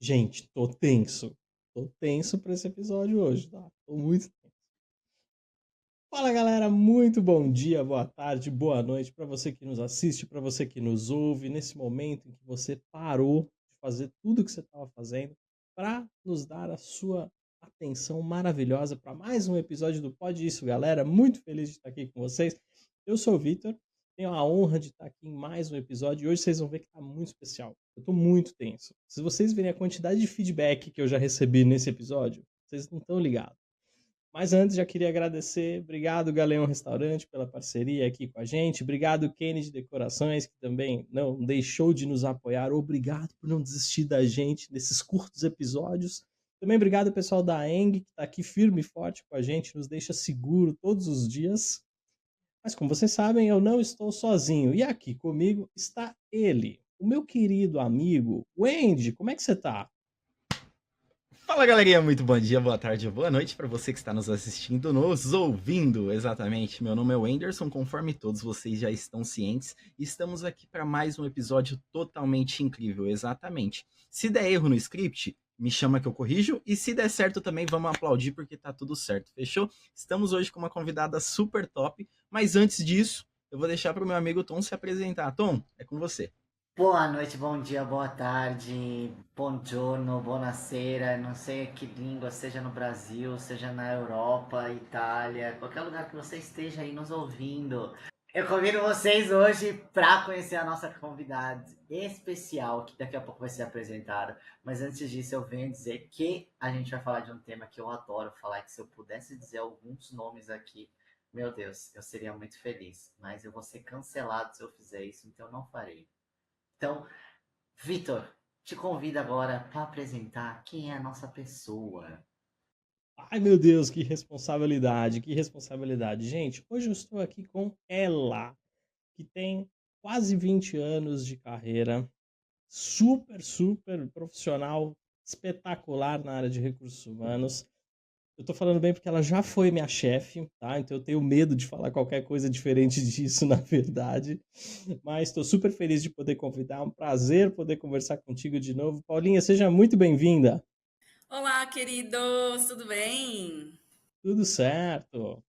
Gente, tô tenso. Tô tenso pra esse episódio hoje, tá? Tô muito tenso. Fala galera, muito bom dia, boa tarde, boa noite pra você que nos assiste, pra você que nos ouve, nesse momento em que você parou de fazer tudo que você estava fazendo pra nos dar a sua atenção maravilhosa para mais um episódio do Pode Isso, galera. Muito feliz de estar aqui com vocês. Eu sou o Vitor, tenho a honra de estar aqui em mais um episódio e hoje vocês vão ver que tá muito especial. Eu tô muito tenso. Se vocês verem a quantidade de feedback que eu já recebi nesse episódio, vocês não estão ligados. Mas antes, já queria agradecer. Obrigado, Galeão Restaurante, pela parceria aqui com a gente. Obrigado, Kennedy Decorações, que também não deixou de nos apoiar. Obrigado por não desistir da gente nesses curtos episódios. Também obrigado, pessoal da Eng, que está aqui firme e forte com a gente, nos deixa seguro todos os dias. Mas como vocês sabem, eu não estou sozinho. E aqui comigo está ele, o meu querido amigo, Wendy. Como é que você está? Fala galerinha, muito bom dia, boa tarde, boa noite para você que está nos assistindo, nos ouvindo, exatamente. Meu nome é Wenderson, conforme todos vocês já estão cientes, e estamos aqui para mais um episódio totalmente incrível, exatamente. Se der erro no script, me chama que eu corrijo, e se der certo também, vamos aplaudir porque tá tudo certo, fechou? Estamos hoje com uma convidada super top, mas antes disso, eu vou deixar para o meu amigo Tom se apresentar. Tom, é com você. Boa noite, bom dia, boa tarde, buongiorno, buonasera, não sei que língua, seja no Brasil, seja na Europa, Itália, qualquer lugar que você esteja aí nos ouvindo. Eu convido vocês hoje para conhecer a nossa convidada especial, que daqui a pouco vai ser apresentada. Mas antes disso, eu venho dizer que a gente vai falar de um tema que eu adoro falar, que se eu pudesse dizer alguns nomes aqui, meu Deus, eu seria muito feliz. Mas eu vou ser cancelado se eu fizer isso, então eu não farei. Então, Vitor, te convido agora para apresentar quem é a nossa pessoa. Ai, meu Deus, que responsabilidade, que responsabilidade. Gente, hoje eu estou aqui com ela, que tem quase 20 anos de carreira, super, super profissional, espetacular na área de recursos humanos. Eu tô falando bem porque ela já foi minha chefe, tá? Então eu tenho medo de falar qualquer coisa diferente disso, na verdade. Mas estou super feliz de poder convidar. É um prazer poder conversar contigo de novo. Paulinha, seja muito bem-vinda. Olá, queridos, tudo bem? Tudo certo.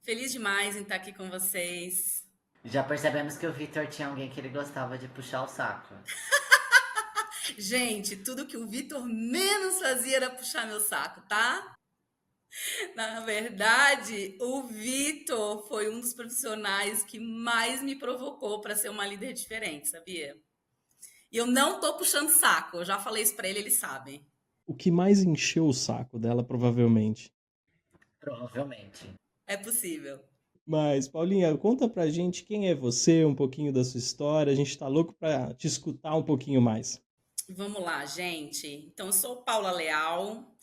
Feliz demais em estar aqui com vocês. Já percebemos que o Vitor tinha alguém que ele gostava de puxar o saco. Gente, tudo que o Vitor menos fazia era puxar meu saco, tá? Na verdade, o Vitor foi um dos profissionais que mais me provocou para ser uma líder diferente, sabia? E eu não tô puxando saco, eu já falei isso para ele, ele sabe. O que mais encheu o saco dela, provavelmente. Provavelmente. É possível. Mas, Paulinha, conta pra gente quem é você, um pouquinho da sua história. A gente tá louco pra te escutar um pouquinho mais. Vamos lá, gente. Então, eu sou Paula Leal.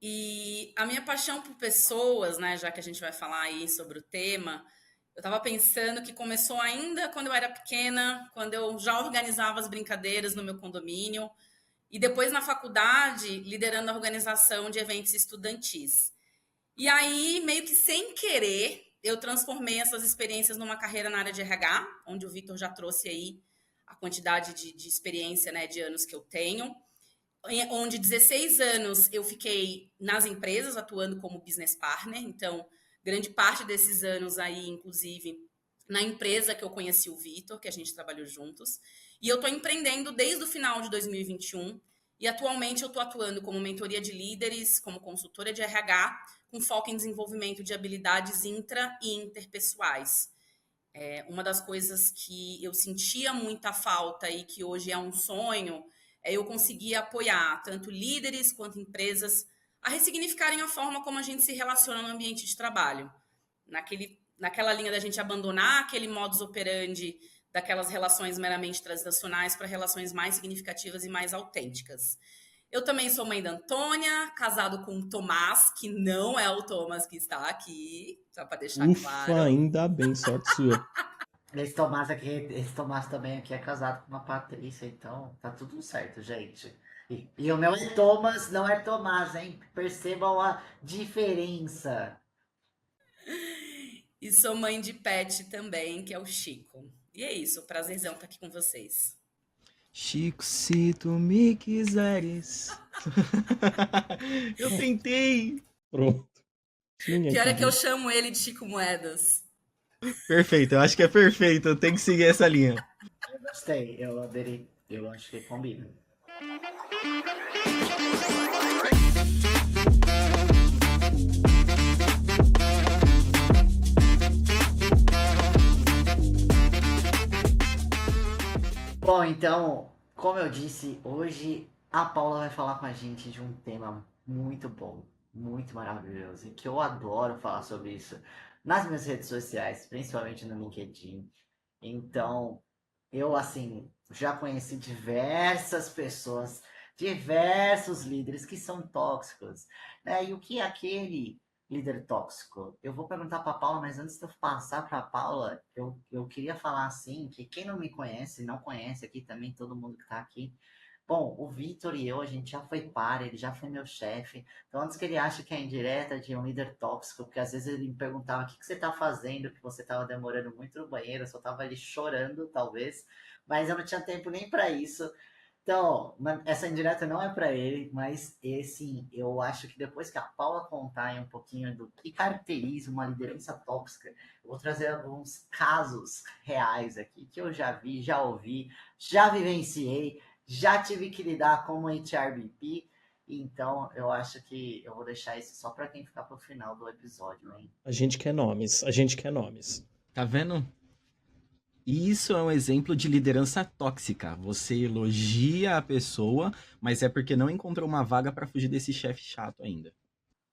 E a minha paixão por pessoas, né, já que a gente vai falar aí sobre o tema, eu estava pensando que começou ainda quando eu era pequena, quando eu já organizava as brincadeiras no meu condomínio, e depois na faculdade, liderando a organização de eventos estudantis. E aí, meio que sem querer, eu transformei essas experiências numa carreira na área de RH, onde o Vitor já trouxe aí a quantidade de experiência, né, de anos que eu tenho, onde 16 anos eu fiquei nas empresas atuando como business partner, então grande parte desses anos aí, inclusive, na empresa que eu conheci o Vitor, que a gente trabalhou juntos, e eu estou empreendendo desde o final de 2021 e atualmente eu estou atuando como mentoria de líderes, como consultora de RH, com foco em desenvolvimento de habilidades intra e interpessoais. Uma das coisas que eu sentia muita falta e que hoje é um sonho é eu conseguir apoiar tanto líderes quanto empresas a ressignificarem a forma como a gente se relaciona no ambiente de trabalho. Naquela linha da gente abandonar aquele modus operandi daquelas relações meramente transacionais para relações mais significativas e mais autênticas. Eu também sou mãe da Antônia, casado com o Tomás, que não é o Thomas que está aqui, só para deixar Ufa, claro. ainda bem, sorte sua. Esse Tomás também aqui é casado com uma Patrícia, então tá tudo certo, gente. E o meu é Thomas, não é Tomás, hein? Percebam a diferença. E sou mãe de pet também, que é o Chico. E é isso, prazerzão estar aqui com vocês. Chico, se tu me quiseres. Eu tentei. Pronto. Ninguém Pior é que eu acredita. chamo ele de Chico Moedas. Perfeito, eu acho que é perfeito. Eu tenho que seguir essa linha. Eu gostei, eu adorei. Eu acho que combina. Bom, então, como eu disse, hoje a Paula vai falar com a gente de um tema muito bom, muito maravilhoso, e que eu adoro falar sobre isso nas minhas redes sociais, principalmente no LinkedIn. Então, eu, assim, já conheci diversas pessoas, diversos líderes que são tóxicos, né? E o que é aquele líder tóxico? Eu vou perguntar para a Paula, mas antes de eu passar para a Paula, eu queria falar assim, que quem não me conhece, não conhece aqui também, todo mundo que está aqui. Bom, o Vitor e eu, a gente já foi par, ele já foi meu chefe. Então, antes que ele ache que é indireta de um líder tóxico, porque às vezes ele me perguntava o que você tá fazendo, que você tava demorando muito no banheiro, eu só tava ali chorando, talvez, mas eu não tinha tempo nem para isso. Então, essa indireta não é para ele, mas esse, eu acho que depois que a Paula contar aí um pouquinho do que caracteriza uma liderança tóxica, eu vou trazer alguns casos reais aqui que eu já vi, já ouvi, já vivenciei, já tive que lidar com o HRBP, então eu acho que eu vou deixar isso só para quem ficar pro final do episódio, hein? A gente quer nomes. A gente quer nomes. Tá vendo? Isso é um exemplo de liderança tóxica. Você elogia a pessoa, mas é porque não encontrou uma vaga para fugir desse chefe chato ainda.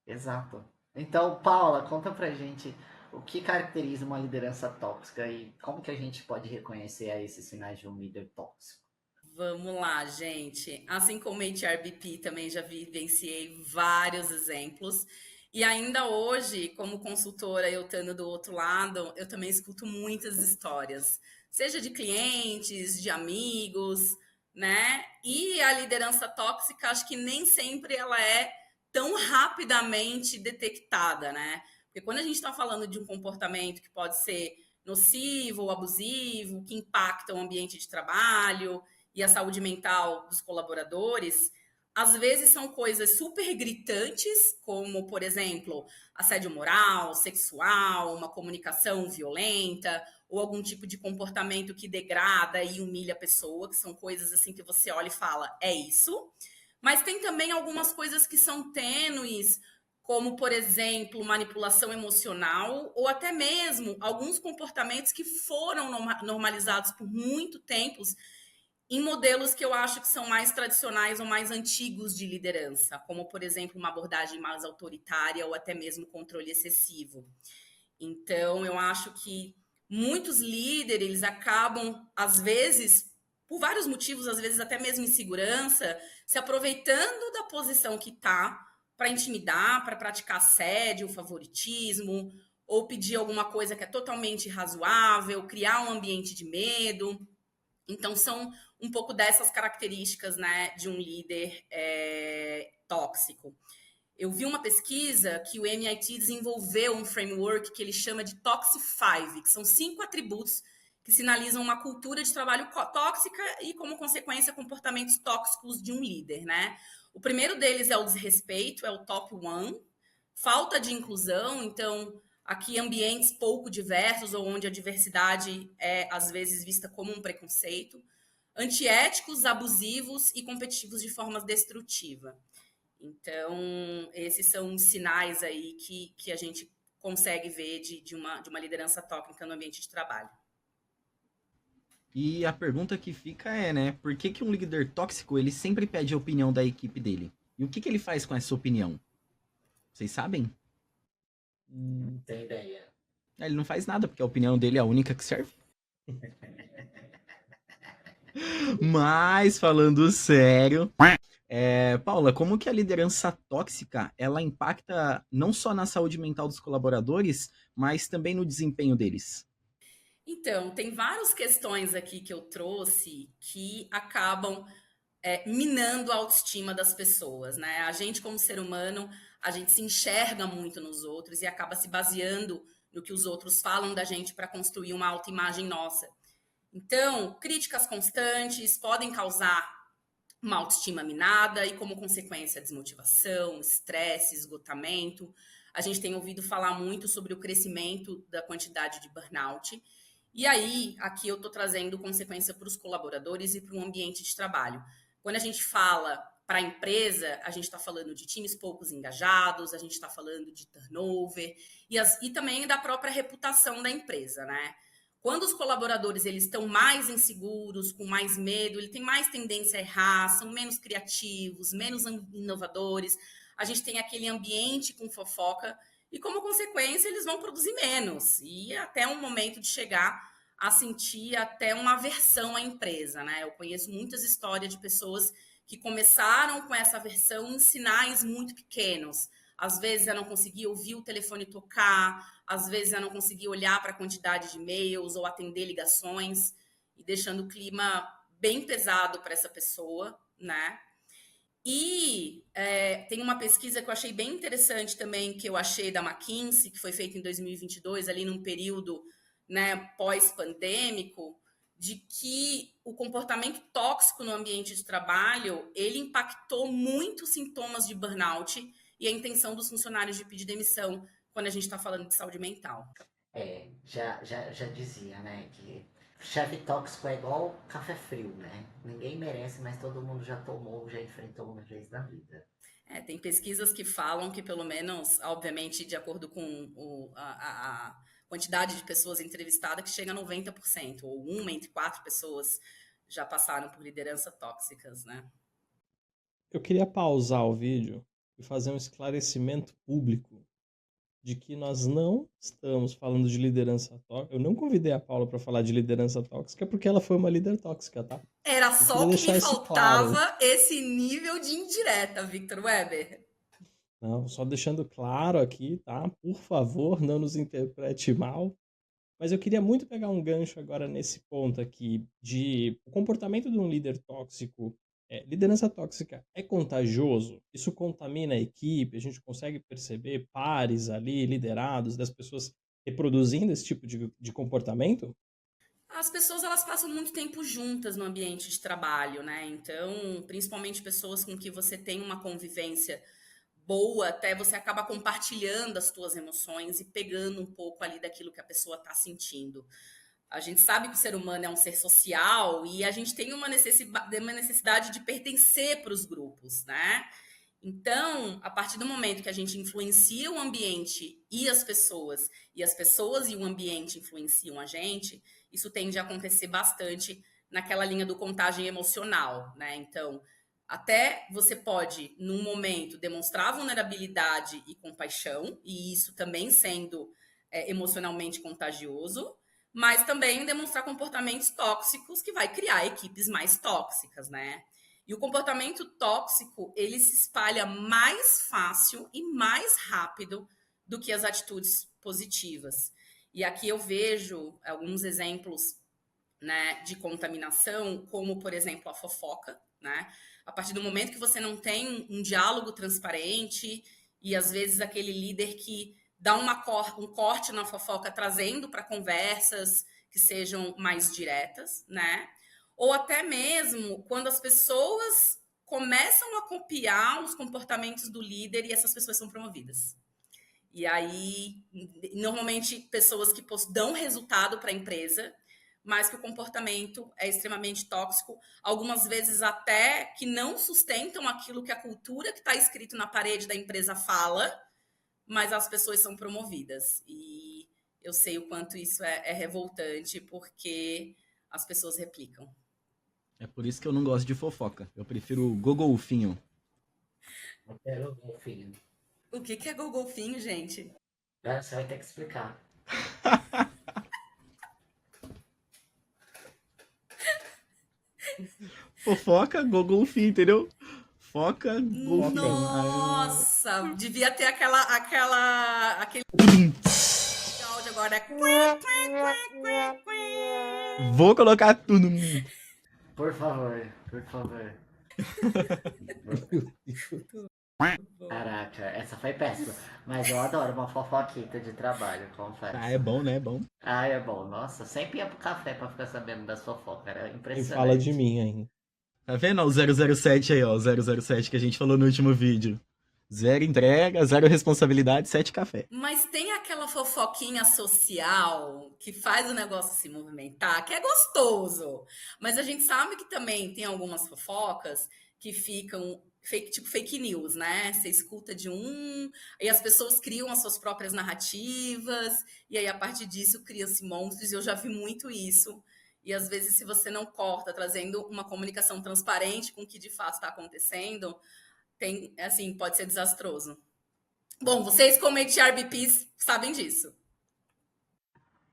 Exato. Então, Paula, conta pra gente o que caracteriza uma liderança tóxica e como que a gente pode reconhecer aí esses sinais de um líder tóxico. Vamos lá, gente. Assim como HRBP, também já vivenciei vários exemplos. E ainda hoje, como consultora, eu estando do outro lado, eu também escuto muitas histórias, seja de clientes, de amigos, né? E a liderança tóxica, acho que nem sempre ela é tão rapidamente detectada, né? Porque quando a gente está falando de um comportamento que pode ser nocivo ou abusivo, que impacta o ambiente de trabalho, e a saúde mental dos colaboradores, às vezes são coisas super gritantes, como, por exemplo, assédio moral, sexual, uma comunicação violenta, ou algum tipo de comportamento que degrada e humilha a pessoa, que são coisas assim que você olha e fala, é isso. Mas tem também algumas coisas que são tênues, como, por exemplo, manipulação emocional, ou até mesmo alguns comportamentos que foram normalizados por muito tempo em modelos que eu acho que são mais tradicionais ou mais antigos de liderança, como, por exemplo, uma abordagem mais autoritária ou até mesmo controle excessivo. Então, eu acho que muitos líderes acabam, às vezes, por vários motivos, às vezes até mesmo insegurança, se aproveitando da posição que está para intimidar, para praticar assédio, favoritismo, ou pedir alguma coisa que é totalmente irrazoável, criar um ambiente de medo. Então, são um pouco dessas características, né, de um líder tóxico. Eu vi uma pesquisa que o MIT desenvolveu um framework que ele chama de Toxify, que são 5 atributos que sinalizam uma cultura de trabalho tóxica e, como consequência, comportamentos tóxicos de um líder, né? O primeiro deles é o desrespeito, é o top one. Falta de inclusão, então, aqui ambientes pouco diversos ou onde a diversidade é, às vezes, vista como um preconceito. Antiéticos, abusivos e competitivos de forma destrutiva. Então, esses são os sinais aí que a gente consegue ver de uma liderança tóxica no ambiente de trabalho. E a pergunta que fica é, né, por que que um líder tóxico, ele sempre pede a opinião da equipe dele? E o que que ele faz com essa opinião? Vocês sabem? Não tem ideia. Ele não faz nada, porque a opinião dele é a única que serve. Mas, falando sério, Paula, como que a liderança tóxica, ela impacta não só na saúde mental dos colaboradores, mas também no desempenho deles? Então, tem várias questões aqui que eu trouxe que acabam minando a autoestima das pessoas, né? A gente, como ser humano, a gente se enxerga muito nos outros e acaba se baseando no que os outros falam da gente para construir uma autoimagem nossa. Então, críticas constantes podem causar uma autoestima minada e, como consequência, desmotivação, estresse, esgotamento. A gente tem ouvido falar muito sobre o crescimento da quantidade de burnout. E aí, aqui eu estou trazendo consequência para os colaboradores e para o ambiente de trabalho. Quando a gente fala para a empresa, a gente está falando de times poucos engajados, a gente está falando de turnover e também da própria reputação da empresa, né? Quando os colaboradores eles estão mais inseguros, com mais medo, ele tem mais tendência a errar, são menos criativos, menos inovadores, a gente tem aquele ambiente com fofoca e, como consequência, eles vão produzir menos e até um momento de chegar a sentir até uma aversão à empresa, né? Eu conheço muitas histórias de pessoas que começaram com essa aversão em sinais muito pequenos. Às vezes eu não conseguia ouvir o telefone tocar, às vezes eu não conseguia olhar para a quantidade de e-mails ou atender ligações, e deixando o clima bem pesado para essa pessoa, né? E tem uma pesquisa que eu achei bem interessante também, que eu achei da McKinsey, que foi feita em 2022, ali num período, né, pós-pandêmico, de que o comportamento tóxico no ambiente de trabalho, ele impactou muito os sintomas de burnout e a intenção dos funcionários de pedir demissão quando a gente está falando de saúde mental. Já dizia, né, que chefe tóxico é igual café frio, né? Ninguém merece, mas todo mundo já tomou, já enfrentou uma vez na vida. Tem pesquisas que falam que, pelo menos, obviamente, de acordo com a quantidade de pessoas entrevistadas, que chega a 90%, ou 1 entre 4 pessoas já passaram por liderança tóxicas, né? Eu queria pausar o vídeo e fazer um esclarecimento público de que nós não estamos falando de liderança tóxica. Eu não convidei a Paula para falar de liderança tóxica porque ela foi uma líder tóxica, tá? Era só que me faltava esse nível de indireta, Victor Weber. Não, só deixando claro aqui, tá? Por favor, não nos interprete mal. Mas eu queria muito pegar um gancho agora nesse ponto aqui de o comportamento de um líder tóxico. Liderança tóxica é contagioso? Isso contamina a equipe? A gente consegue perceber pares ali, liderados, das pessoas reproduzindo esse tipo de comportamento? As pessoas, elas passam muito tempo juntas no ambiente de trabalho, né? Então, principalmente pessoas com que você tem uma convivência boa, até você acaba compartilhando as tuas emoções e pegando um pouco ali daquilo que a pessoa está sentindo. A gente sabe que o ser humano é um ser social e a gente tem uma necessidade de pertencer para os grupos, né? Então, a partir do momento que a gente influencia o ambiente e as pessoas e o ambiente influenciam a gente, isso tende a acontecer bastante naquela linha do contagem emocional, né? Então, até você pode, num momento, demonstrar vulnerabilidade e compaixão, e isso também sendo emocionalmente contagioso, mas também demonstrar comportamentos tóxicos que vai criar equipes mais tóxicas, né? E o comportamento tóxico, ele se espalha mais fácil e mais rápido do que as atitudes positivas. E aqui eu vejo alguns exemplos, né, de contaminação, como, por exemplo, a fofoca, né? A partir do momento que você não tem um diálogo transparente e, às vezes, aquele líder que dá um corte na fofoca, trazendo para conversas que sejam mais diretas, né? Ou até mesmo quando as pessoas começam a copiar os comportamentos do líder e essas pessoas são promovidas. E aí, normalmente, pessoas que dão resultado para a empresa, mas que o comportamento é extremamente tóxico, algumas vezes até que não sustentam aquilo que a cultura que está escrito na parede da empresa fala, mas as pessoas são promovidas. E eu sei o quanto isso é revoltante, porque as pessoas replicam. É por isso que eu não gosto de fofoca. Eu prefiro o Gogolfinho. Eu quero o golfinho. O que é Gogolfinho, gente? Você vai ter que explicar. Fofoca, Gogolfinho, entendeu? Foca, golfinho. Nossa, devia ter aquele áudio agora. Vou colocar tudo. Por favor. Caraca, essa foi péssima. Mas eu adoro uma fofoquita de trabalho, confesso. Ah, é bom, né? É bom. Ah, é bom. Nossa, sempre ia pro café pra ficar sabendo das fofocas. Era Quem impressionante. fala de mim ainda. Tá vendo? Ó, o 007 aí, ó. O 007 que a gente falou no último vídeo. 0 entrega, 0 responsabilidade, 7 café. Mas tem aquela fofoquinha social que faz o negócio se movimentar, que é gostoso. Mas a gente sabe que também tem algumas fofocas que ficam tipo fake news, né? Você escuta de um, e as pessoas criam as suas próprias narrativas, e aí a partir disso criam-se monstros, e eu já vi muito isso. E às vezes, se você não corta, trazendo uma comunicação transparente com o que de fato está acontecendo, tem, assim, pode ser desastroso. Bom, vocês como HRBPs sabem disso.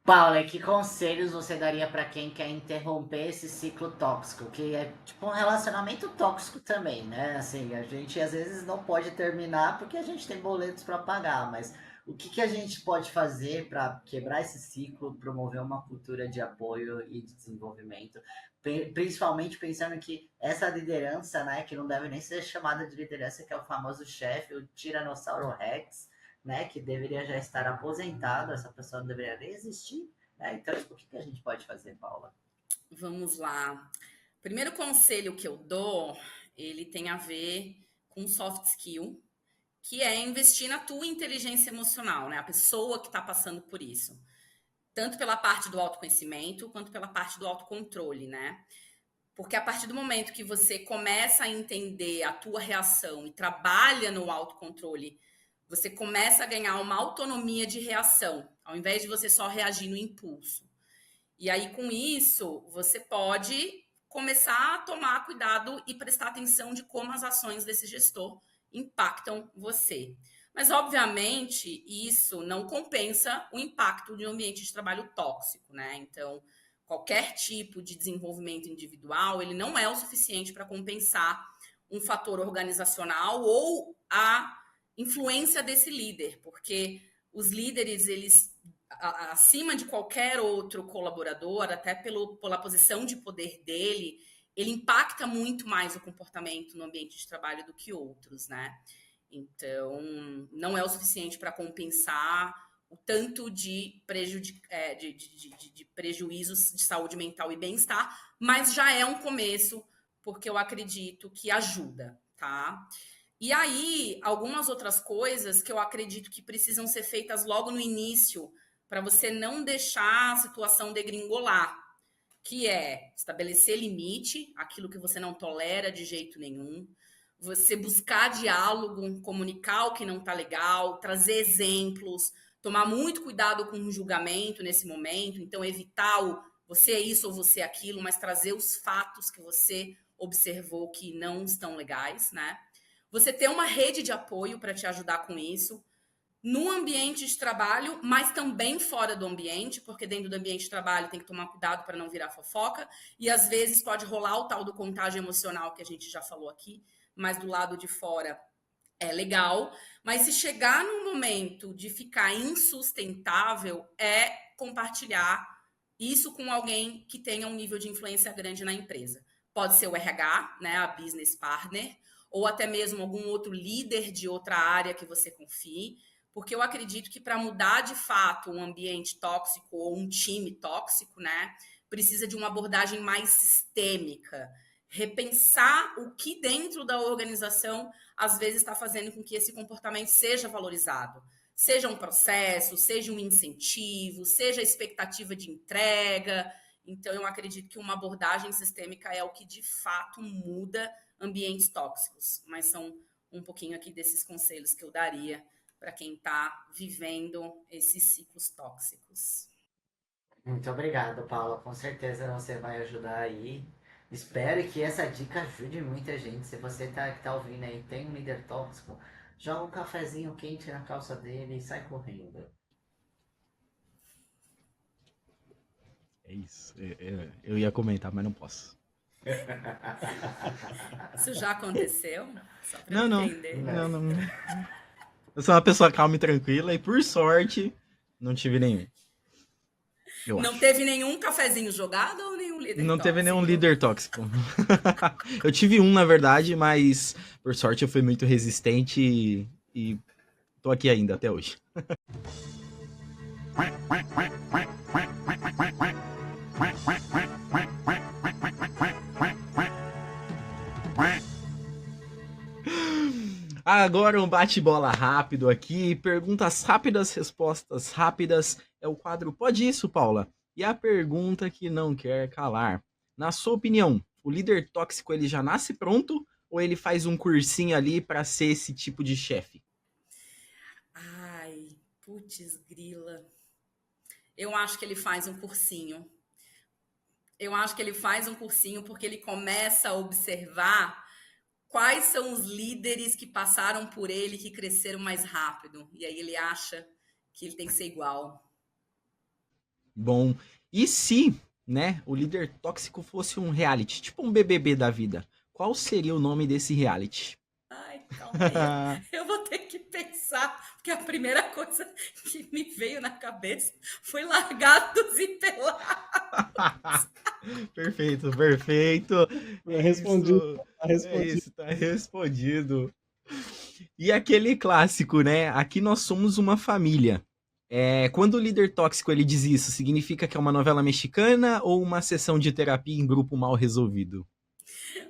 Paula, que conselhos você daria pra quem quer interromper esse ciclo tóxico? Que é tipo um relacionamento tóxico também, né? Assim, a gente às vezes não pode terminar porque a gente tem boletos para pagar, mas o que a gente pode fazer para quebrar esse ciclo, promover uma cultura de apoio e de desenvolvimento? Principalmente pensando que essa liderança, né, que não deve nem ser chamada de liderança, que é o famoso chefe, o Tiranossauro Rex, né, que deveria já estar aposentado, essa pessoa não deveria nem existir, né? Então, tipo, o que a gente pode fazer, Paula? Vamos lá. O primeiro conselho que eu dou, ele tem a ver com soft skill, que é investir na tua inteligência emocional, né? A pessoa que está passando por isso. Tanto pela parte do autoconhecimento, quanto pela parte do autocontrole, né? Porque a partir do momento que você começa a entender a tua reação e trabalha no autocontrole, você começa a ganhar uma autonomia de reação, ao invés de você só reagir no impulso. E aí, com isso, você pode começar a tomar cuidado e prestar atenção de como as ações desse gestor impactam você. Mas, obviamente, isso não compensa o impacto de um ambiente de trabalho tóxico, né? Então, qualquer tipo de desenvolvimento individual, ele não é o suficiente para compensar um fator organizacional ou a influência desse líder, porque os líderes, eles, acima de qualquer outro colaborador, até pela posição de poder dele, ele impacta muito mais o comportamento no ambiente de trabalho do que outros, né? Então, não é o suficiente para compensar o tanto de prejuízos de saúde mental e bem-estar, mas já é um começo, porque eu acredito que ajuda, tá? E aí, algumas outras coisas que eu acredito que precisam ser feitas logo no início, para você não deixar a situação degringolar, que é estabelecer limite, aquilo que você não tolera de jeito nenhum, você buscar diálogo, comunicar o que não está legal, trazer exemplos, tomar muito cuidado com o julgamento nesse momento, então evitar o você é isso ou você é aquilo, mas trazer os fatos que você observou que não estão legais, né? Você ter uma rede de apoio para te ajudar com isso, no ambiente de trabalho, mas também fora do ambiente, porque dentro do ambiente de trabalho tem que tomar cuidado para não virar fofoca, e às vezes pode rolar o tal do contágio emocional que a gente já falou aqui, mas do lado de fora é legal. Mas se chegar num momento de ficar insustentável, é compartilhar isso com alguém que tenha um nível de influência grande na empresa. Pode ser o RH, né, a business partner, ou até mesmo algum outro líder de outra área que você confie, porque eu acredito que para mudar de fato um ambiente tóxico ou um time tóxico, né, precisa de uma abordagem mais sistêmica, repensar o que dentro da organização às vezes está fazendo com que esse comportamento seja valorizado. Seja um processo, seja um incentivo, seja a expectativa de entrega. Então, eu acredito que uma abordagem sistêmica é o que de fato muda ambientes tóxicos. Mas são um pouquinho aqui desses conselhos que eu daria para quem está vivendo esses ciclos tóxicos. Muito obrigado, Paula. Com certeza você vai ajudar aí. Espero que essa dica ajude muita gente. Se você que tá ouvindo aí tem um líder tóxico, joga um cafezinho quente na calça dele e sai correndo. É isso. Eu ia comentar, mas não posso. Isso já aconteceu? Só pra Não, entender. não. Eu sou uma pessoa calma e tranquila e, por sorte, não tive nenhum. Não teve nenhum cafezinho jogado ou nenhum líder Não tóxico? teve nenhum líder tóxico. Eu tive um, na verdade, mas, por sorte, eu fui muito resistente e Tô aqui ainda até hoje. Agora um bate-bola rápido aqui, perguntas rápidas, respostas rápidas. É o quadro Pode Isso, Paula? E a pergunta que não quer calar. Na sua opinião, o líder tóxico ele já nasce pronto ou ele faz um cursinho ali para ser esse tipo de chefe? Ai, putz, grila. Eu acho que ele faz um cursinho. Eu acho que ele faz um cursinho porque ele começa a observar quais são os líderes que passaram por ele, que cresceram mais rápido. E aí ele acha que ele tem que ser igual. Bom, e se, né, o líder tóxico fosse um reality, tipo um BBB da vida, qual seria o nome desse reality? Ai, calma aí. Eu vou ter que pensar, porque a primeira coisa que me veio na cabeça foi Largados e Pelados. Perfeito, perfeito. É Respondido, isso. tá É respondido. isso, tá respondido. E aquele clássico, né? Aqui nós somos uma família. Quando o líder tóxico ele diz isso, significa que é uma novela mexicana ou uma sessão de terapia em grupo mal resolvido?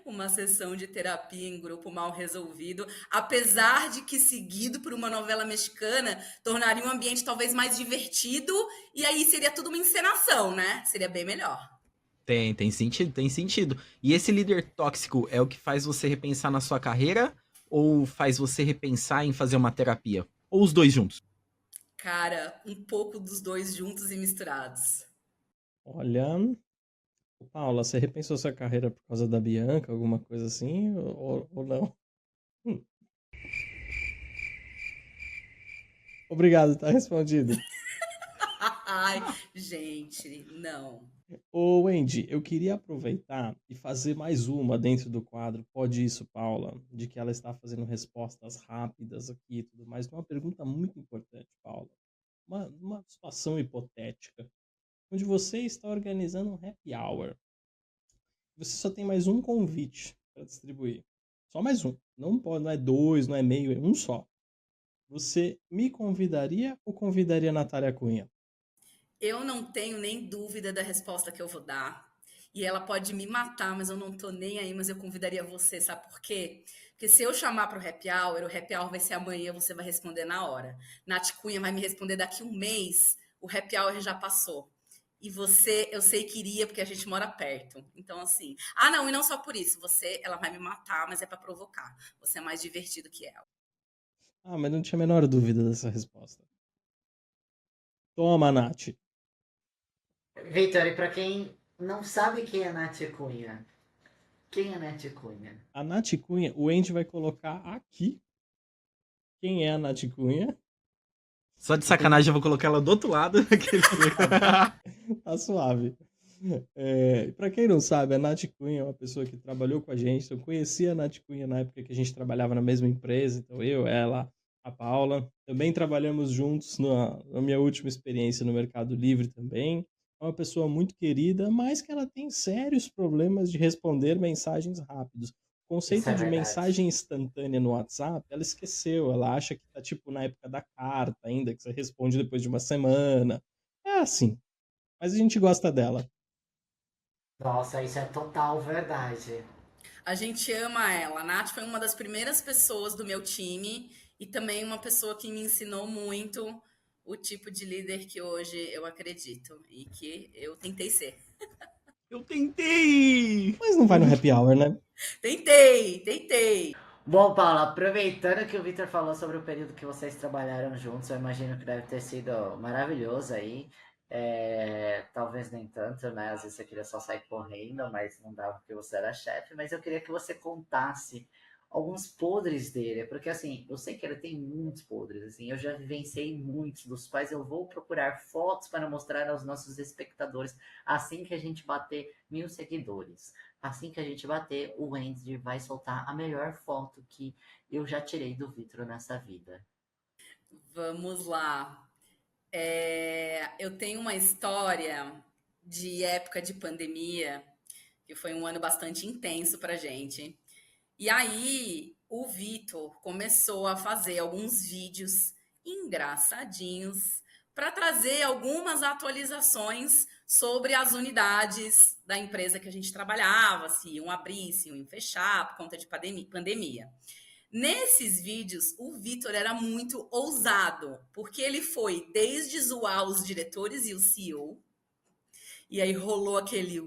Uma sessão de terapia em grupo mal resolvido, apesar de que seguido por uma novela mexicana tornaria um ambiente talvez mais divertido e aí seria tudo uma encenação, né? Seria bem melhor. Tem sentido, tem sentido. E esse líder tóxico é o que faz você repensar na sua carreira ou faz você repensar em fazer uma terapia? Ou os dois juntos? Cara, um pouco dos dois juntos e misturados. Olha, Paula, você repensou sua carreira por causa da Bianca, alguma coisa assim, ou não? Hum, Obrigado, tá respondido. Ai, gente, não. Ô, Wendy, eu queria aproveitar e fazer mais uma dentro do quadro Pode Isso, Paula, de que ela está fazendo respostas rápidas aqui e tudo mais. Uma pergunta muito importante, Paula. Uma situação hipotética, onde você está organizando um happy hour. Você só tem mais um convite para distribuir. Só mais um. Não pode, não é dois, não é meio, é um só. Você me convidaria ou convidaria a Natália Cunha? Eu não tenho nem dúvida da resposta que eu vou dar. E ela pode me matar, mas eu não tô nem aí, mas eu convidaria você, sabe por quê? Porque se eu chamar para o happy hour vai ser amanhã, você vai responder na hora. Nath Cunha vai me responder daqui um mês, o happy hour já passou. E você, eu sei que iria, porque a gente mora perto. Então, assim. Ah, não, e não só por isso. Você, ela vai me matar, mas é para provocar. Você é mais divertido que ela. Ah, mas não tinha a menor dúvida dessa resposta. Toma, Nath. Vitor, e pra quem não sabe quem é Nath Cunha, quem é Nath Cunha? A Nath Cunha, o Andy vai colocar aqui quem é a Nath Cunha. Só de sacanagem eu vou colocar ela do outro lado. Tá suave. Para quem não sabe, a Nath Cunha é uma pessoa que trabalhou com a gente. Eu conheci a Nath Cunha na época que a gente trabalhava na mesma empresa. Então, eu, ela, a Paula. Também trabalhamos juntos na minha última experiência no Mercado Livre também. É uma pessoa muito querida, mas que ela tem sérios problemas de responder mensagens rápidos. O Isso conceito é de verdade. mensagem instantânea no WhatsApp, ela esqueceu. Ela acha que tá tipo na época da carta ainda, que você responde depois de uma semana. É assim. Mas a gente gosta dela. Nossa, isso é total verdade. A gente ama ela. A Nath foi uma das primeiras pessoas do meu time e também uma pessoa que me ensinou muito o tipo de líder que hoje eu acredito e que eu tentei ser. Eu tentei! Mas não vai no happy hour, né? Tentei, tentei. Bom, Paula, aproveitando que o Vitor falou sobre o período que vocês trabalharam juntos, eu imagino que deve ter sido maravilhoso aí. Talvez nem tanto, né? Às vezes você queria só sair correndo, mas não dava porque você era chefe. Mas eu queria que você contasse alguns podres dele, porque assim, eu sei que ele tem muitos podres, assim, eu já vivenciei muitos, dos quais eu vou procurar fotos para mostrar aos nossos espectadores assim que a gente bater 1.000 seguidores. Assim que a gente bater, o Wendy vai soltar a melhor foto que eu já tirei do Vitor nessa vida. Vamos lá. Eu tenho uma história de época de pandemia, que foi um ano bastante intenso pra gente. E aí, o Vitor começou a fazer alguns vídeos engraçadinhos para trazer algumas atualizações sobre as unidades da empresa que a gente trabalhava, se iam abrir, se iam fechar por conta de pandemia. Nesses vídeos, o Vitor era muito ousado, porque ele foi desde zoar os diretores e o CEO, e aí rolou aquele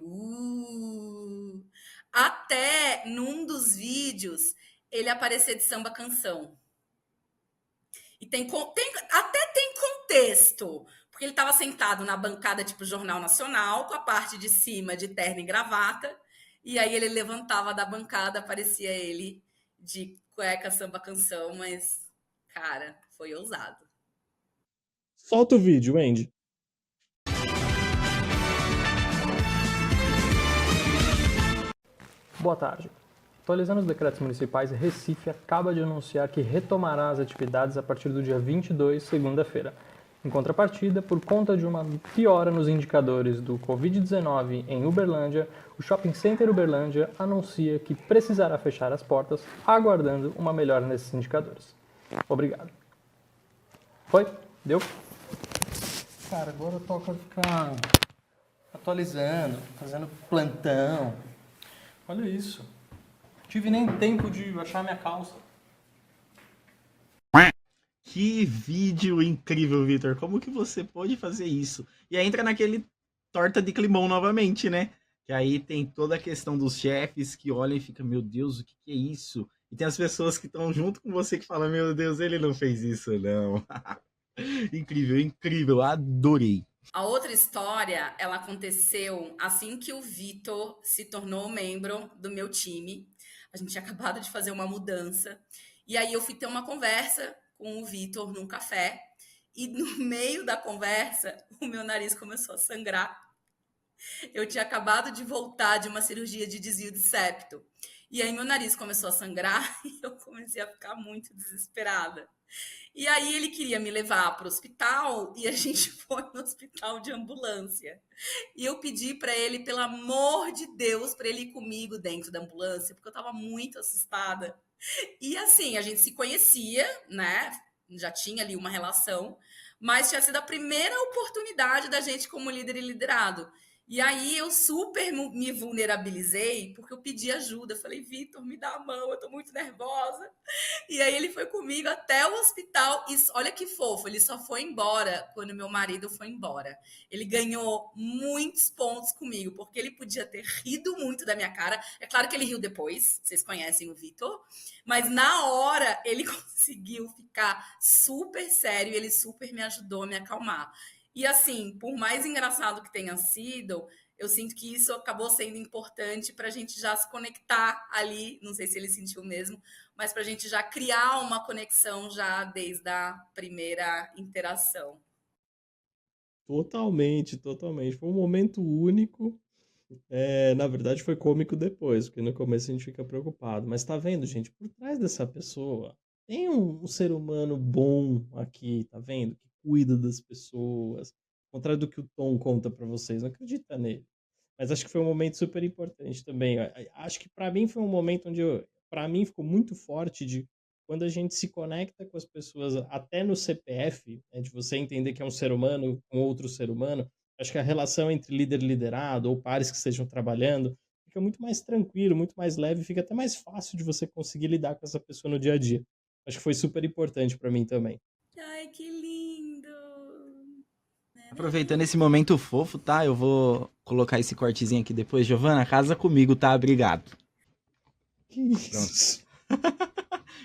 até num dos vídeos ele aparecer de samba canção. E até tem contexto, porque ele estava sentado na bancada tipo Jornal Nacional, com a parte de cima de terno e gravata, e aí ele levantava da bancada, aparecia ele de cueca samba canção, mas, cara, foi ousado. Solta o vídeo, Andy. Boa tarde. Atualizando os decretos municipais, Recife acaba de anunciar que retomará as atividades a partir do dia 22, segunda-feira. Em contrapartida, por conta de uma piora nos indicadores do Covid-19 em Uberlândia, o Shopping Center Uberlândia anuncia que precisará fechar as portas, aguardando uma melhora nesses indicadores. Obrigado. Foi? Deu? Cara, agora toca ficar atualizando, fazendo plantão. Olha isso. Tive nem tempo de achar minha calça. Que vídeo incrível, Vitor. Como que você pode fazer isso? E aí entra naquele torta de climão novamente, né? Que aí tem toda a questão dos chefes que olham e ficam, meu Deus, o que é isso? E tem as pessoas que estão junto com você que falam, meu Deus, ele não fez isso, não. Incrível, incrível. Adorei. A outra história, ela aconteceu assim que o Vitor se tornou membro do meu time. A gente tinha acabado de fazer uma mudança. E aí eu fui ter uma conversa com o Vitor num café. E no meio da conversa, o meu nariz começou a sangrar. Eu tinha acabado de voltar de uma cirurgia de desvio de septo. E aí meu nariz começou a sangrar e eu comecei a ficar muito desesperada. E aí ele queria me levar para o hospital e a gente foi no hospital de ambulância. E eu pedi para ele, pelo amor de Deus, para ele ir comigo dentro da ambulância, porque eu estava muito assustada. E assim, a gente se conhecia, né? Já tinha ali uma relação, mas tinha sido a primeira oportunidade da gente como líder e liderado. E aí eu super me vulnerabilizei, porque eu pedi ajuda. Eu falei, Vitor, me dá a mão, eu tô muito nervosa. E aí ele foi comigo até o hospital e olha que fofo, ele só foi embora quando meu marido foi embora. Ele ganhou muitos pontos comigo, porque ele podia ter rido muito da minha cara. É claro que ele riu depois, vocês conhecem o Vitor, mas na hora ele conseguiu ficar super sério e ele super me ajudou a me acalmar. E assim, por mais engraçado que tenha sido, eu sinto que isso acabou sendo importante para a gente já se conectar ali, não sei se ele sentiu mesmo, mas para a gente já criar uma conexão já desde a primeira interação. Totalmente, totalmente. Foi um momento único. Na verdade, foi cômico depois, porque no começo a gente fica preocupado. Mas tá vendo, gente? Por trás dessa pessoa tem um ser humano bom aqui, tá vendo? Que cuida das pessoas. Ao contrário do que o Tom conta pra vocês, não acredita nele. Mas acho que foi um momento super importante também. Acho que pra mim foi um momento onde pra mim ficou muito forte de quando a gente se conecta com as pessoas, até no CPF, né, de você entender que é um ser humano com outro ser humano. Acho que a relação entre líder e liderado, ou pares que estejam trabalhando, fica muito mais tranquilo, muito mais leve, fica até mais fácil de você conseguir lidar com essa pessoa no dia a dia. Acho que foi super importante para mim também. Ai, que lindo! Aproveitando esse momento fofo, tá? Eu vou colocar esse cortezinho aqui depois. Giovana, casa comigo, tá? Obrigado. Que isso?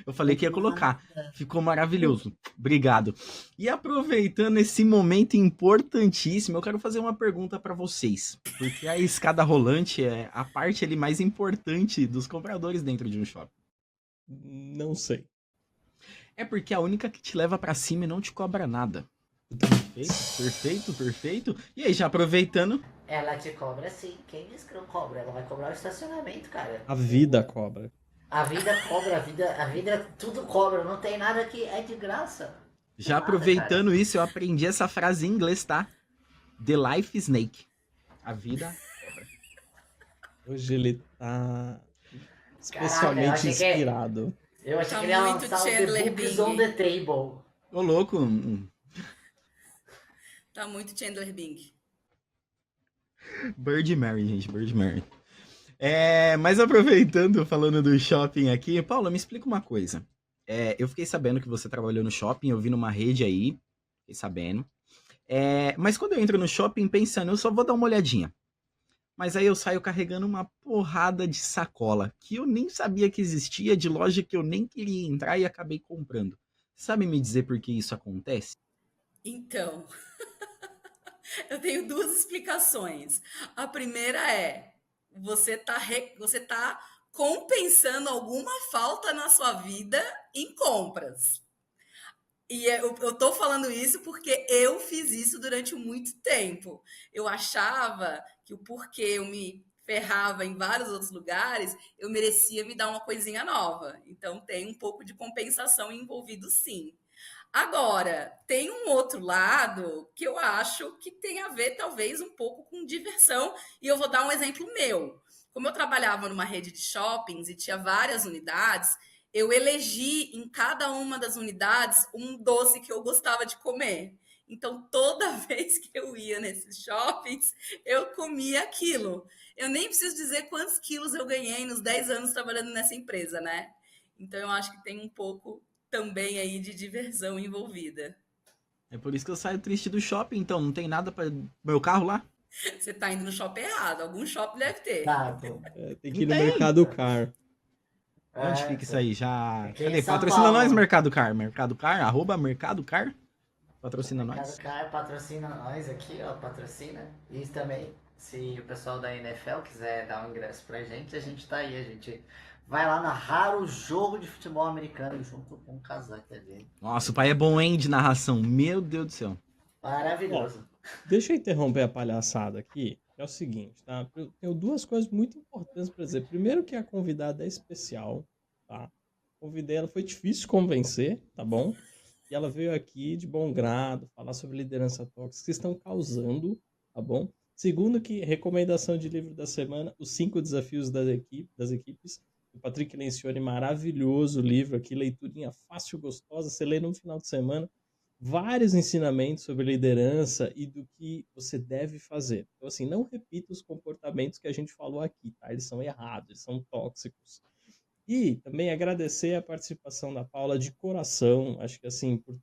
Eu falei que ia colocar. Ficou maravilhoso. Obrigado. E aproveitando esse momento importantíssimo, eu quero fazer uma pergunta para vocês. Porque a escada rolante é a parte ali mais importante dos compradores dentro de um shopping. Não sei. É porque é a única que te leva para cima e não te cobra nada. Perfeito, perfeito. E aí, já aproveitando... Ela te cobra sim. Quem disse que não cobra? Ela vai cobrar o estacionamento, cara. A vida cobra. A vida cobra, a vida tudo cobra, não tem nada que é de graça. Já aproveitando isso, eu aprendi essa frase em inglês, tá? The life snake. A vida cobra. Hoje ele tá especialmente inspirado. Eu achei Tá que ele ia muito lançar o The Chandler Books Bing. on the Table. Ô, louco. Tá muito Chandler Bing. Bird Mary, gente, Bird Mary. Mas aproveitando, falando do shopping aqui, Paula, me explica uma coisa. Eu fiquei sabendo que você trabalhou no shopping, eu vi numa rede aí, fiquei sabendo. Mas quando eu entro no shopping pensando, eu só vou dar uma olhadinha. Mas aí eu saio carregando uma porrada de sacola, que eu nem sabia que existia, de loja que eu nem queria entrar e acabei comprando. Sabe me dizer por que isso acontece? Então, eu tenho duas explicações. A primeira é, você tá compensando alguma falta na sua vida em compras. E eu tô falando isso porque eu fiz isso durante muito tempo. Eu achava que o porquê eu me ferrava em vários outros lugares, eu merecia me dar uma coisinha nova. Então tem um pouco de compensação envolvido, sim. Agora, tem um outro lado que eu acho que tem a ver, talvez, um pouco com diversão. E eu vou dar um exemplo meu. Como eu trabalhava numa rede de shoppings e tinha várias unidades, eu elegi em cada uma das unidades um doce que eu gostava de comer. Então, toda vez que eu ia nesses shoppings, eu comia aquilo. Eu nem preciso dizer quantos quilos eu ganhei nos 10 anos trabalhando nessa empresa, né? Então, eu acho que tem um pouco também aí de diversão envolvida. É por isso que eu saio triste do shopping, então não tem nada para meu carro lá? Você está indo no shopping errado, algum shopping deve ter. Exato. Tem que ir no Não tem. Mercado Car. Onde fica isso aí? Já. Aqui em Cadê? São Patrocina Paulo. nós, Mercado Car. Mercado Car, @Mercado Car. Patrocina Mercado nós. Car patrocina nós aqui, ó, patrocina. E também, se o pessoal da NFL quiser dar um ingresso pra gente, a gente tá aí, a gente vai lá narrar o jogo de futebol americano junto com o Casaca dele. Nossa, o pai é bom, hein, de narração. Meu Deus do céu. Maravilhoso. Deixa eu interromper a palhaçada aqui. É o seguinte, tá? Eu tenho duas coisas muito importantes para dizer. Primeiro que a convidada é especial, tá? Convidei ela, foi difícil convencer, tá bom? E ela veio aqui de bom grado, falar sobre liderança tóxica que estão causando, tá bom? Segundo que, recomendação de livro da semana, Os 5 Desafios das Equipes. O Patrick Lencioni, maravilhoso livro aqui, leiturinha fácil, gostosa, você lê no final de semana. Vários ensinamentos sobre liderança e do que você deve fazer. Então, assim, não repita os comportamentos que a gente falou aqui, tá? Eles são errados, eles são tóxicos. E também agradecer a participação da Paula de coração, acho que assim, por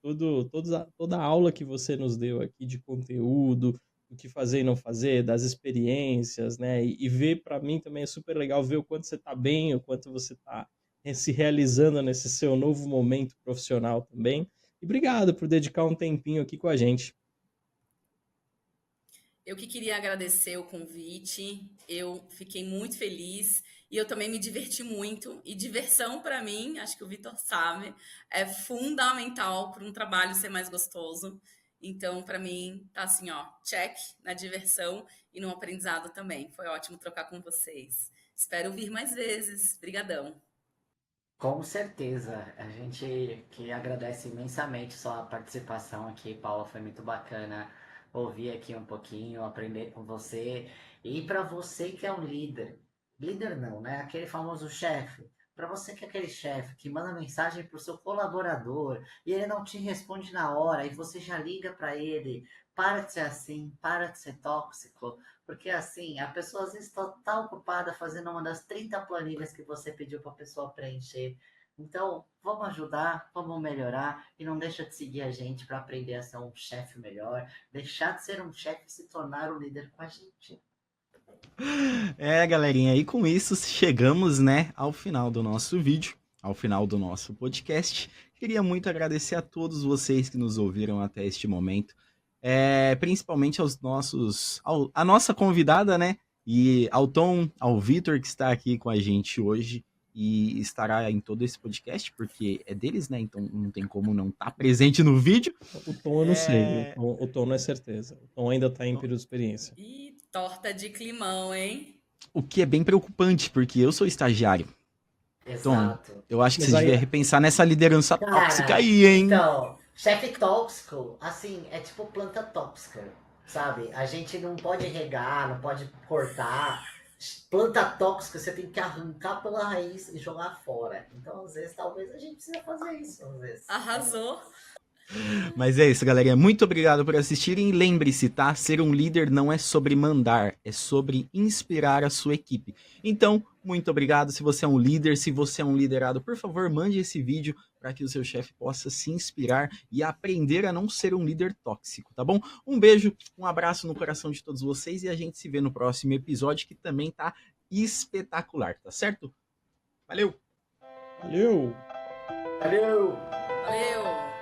toda a aula que você nos deu aqui de conteúdo, do que fazer e não fazer, das experiências, né? E ver, para mim também é super legal ver o quanto você está bem, o quanto você está se realizando nesse seu novo momento profissional também. E obrigado por dedicar um tempinho aqui com a gente. Eu que queria agradecer o convite, eu fiquei muito feliz e eu também me diverti muito. E diversão, para mim, acho que o Vitor sabe, é fundamental para um trabalho ser mais gostoso. Então, para mim, tá assim, ó, check na diversão e no aprendizado também. Foi ótimo trocar com vocês. Espero vir mais vezes. Brigadão. Com certeza, a gente que agradece imensamente sua participação aqui, Paula, foi muito bacana ouvir aqui um pouquinho, aprender com você. E para você que é um líder não, né? Aquele famoso chefe. Para você que é aquele chefe que manda mensagem para o seu colaborador e ele não te responde na hora e você já liga para ele, para de ser assim, para de ser tóxico. Porque assim, a pessoa às vezes está ocupada fazendo uma das 30 planilhas que você pediu para a pessoa preencher. Então, vamos ajudar, vamos melhorar e não deixa de seguir a gente para aprender a ser um chefe melhor, deixar de ser um chefe e se tornar um líder com a gente. Galerinha, e com isso chegamos, né, ao final do nosso vídeo, ao final do nosso podcast. Queria muito agradecer a todos vocês que nos ouviram até este momento. Principalmente a nossa convidada, né? E ao Tom, ao Vitor, que está aqui com a gente hoje e estará em todo esse podcast, porque é deles, né? Então não tem como não estar presente no vídeo. O Tom eu não sei, o Tom não é certeza. O Tom ainda está em período de experiência. E torta de climão, hein? O que é bem preocupante, porque eu sou estagiário. Exato. Tom, eu acho que Mas você aí- devia repensar nessa liderança Cara, tóxica aí, hein? Então, chefe tóxico, assim, é tipo planta tóxica, sabe? A gente não pode regar, não pode cortar. Planta tóxica você tem que arrancar pela raiz e jogar fora. Então, às vezes, talvez a gente precisa fazer isso, às vezes. Arrasou. Mas é isso, galerinha. Muito obrigado por assistirem. Lembre-se, tá? Ser um líder não é sobre mandar, é sobre inspirar a sua equipe. Então, muito obrigado. Se você é um líder, se você é um liderado, por favor, mande esse vídeo para que o seu chefe possa se inspirar e aprender a não ser um líder tóxico, tá bom? Um beijo, um abraço no coração de todos vocês e a gente se vê no próximo episódio, que também tá espetacular, tá certo? Valeu! Valeu! Valeu! Valeu!